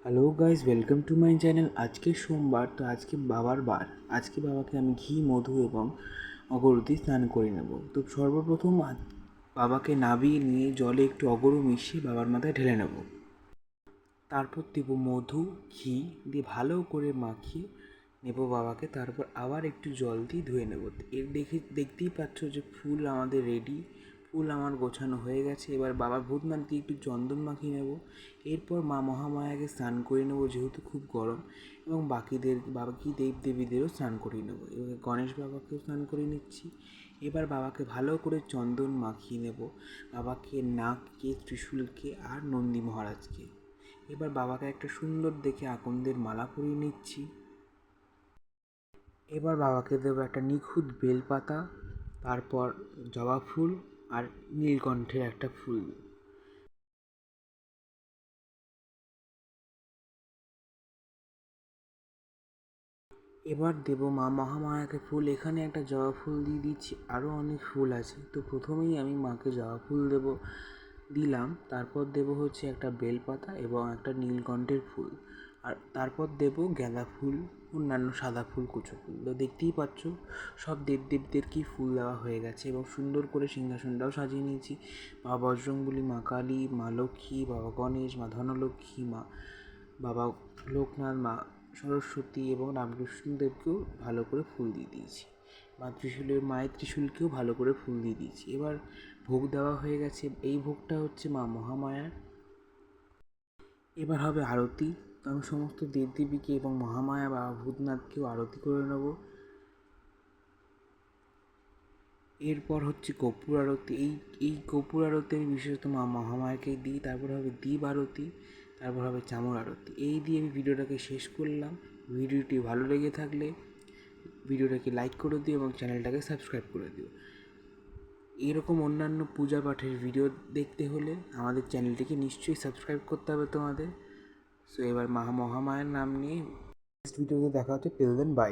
Hello guys, welcome to my channel. আজকে সোমবার, তো আজকে বাবার বার। আজকে বাবাকে আমি ঘি, মধু এবং অগরুতে স্নান করে নেব। তো সর্বপ্রথম বাবাকে নাবিয়ে নিয়ে জলে একটু অগরু মিশিয়ে বাবার মাথায় ঢেলে নেব। তারপর দেব মধু, ঘি দিয়ে ভালো করে মাখিয়ে নেব বাবাকে। তারপর আবার একটু জল দিয়ে ধুয়ে নেব। দেখতেই পাচ্ছ যে ফুল আমাদের রেডি। ফুল আমার গোছানো হয়ে গেছে। এবার বাবার ভূতনাথ দিয়ে একটু চন্দন মাখিয়ে নেব। এরপর মা মহামায়াকে স্নান করে নেব, যেহেতু খুব গরম, এবং বাকি দেব দেবীদেরও স্নান করিয়ে নেব। এবার গণেশ বাবাকেও স্নান করে নিচ্ছি। এবার বাবাকে ভালো করে চন্দন মাখিয়ে নেব, বাবাকে, নাগকে, ত্রিশূলকে আর নন্দী মহারাজকে। এবার বাবাকে একটা সুন্দর দেখে আকন্দের মালা পরিয়ে নিচ্ছি। এবার বাবাকে দেবো একটা নিখুঁত বেলপাতা, তারপর জবা ফুল আর নীলকণ্ঠের একটা ফুল। এবার দেব মা মহামায়াকে ফুল। এখানে একটা জবা ফুল দিয়ে দিচ্ছি, আরও অনেক ফুল আছে। তো প্রথমেই আমি মাকে জবা ফুল দিলাম। তারপর দেব হচ্ছে একটা বেলপাতা এবং একটা নীলকণ্ঠের ফুল। আর তারপর দেব গাঁদা ফুল, অন্যান্য সাদা ফুল, কুচো ফুল। তো দেখতেই পাচ্ছ সব দেবদেবদেরকেই ফুল দেওয়া হয়ে গেছে এবং সুন্দর করে সিংহাসনটাও সাজিয়ে নিয়েছি। মা বজরংবলী, মা কালী, মা লক্ষ্মী, বাবা গণেশ, মা ধনলক্ষ্মী, বাবা লোকনাথ, মা সরস্বতী এবং রামকৃষ্ণদেবকেও ভালো করে ফুল দিয়ে দিয়েছি। মায়ের ত্রিশূলকেও ভালো করে ফুল দিয়ে দিয়েছি। এবার ভোগ দেওয়া হয়ে গেছে। এই ভোগটা হচ্ছে মা মহামায়ার। এবার হবে আরতি। তো আমি সমস্ত দেবদেবীকে এবং মহামায়া বা ভূতনাথকেও আরতি করে নেব। এরপর হচ্ছে কর্পূর আরতি। এই কর্পূর আরতি আমি বিশেষত মা মহামায়াকে দিই। তারপর হবে দীপ আরতি, তারপর হবে চামর আরতি। এই দিয়ে আমি ভিডিওটাকে শেষ করলাম। ভিডিওটি ভালো লেগে থাকলে ভিডিওটাকে লাইক করে দিও এবং চ্যানেলটাকে সাবস্ক্রাইব করে দিও। এরকম অন্যান্য পূজা পাঠের ভিডিও দেখতে হলে আমাদের চ্যানেলটিকে নিশ্চয়ই সাবস্ক্রাইব করতে হবে তোমাদের। সো এবার মহামায়ার নাম নিয়ে নেক্সট ভিডিওতে দেখা হচ্ছে। Till then, by.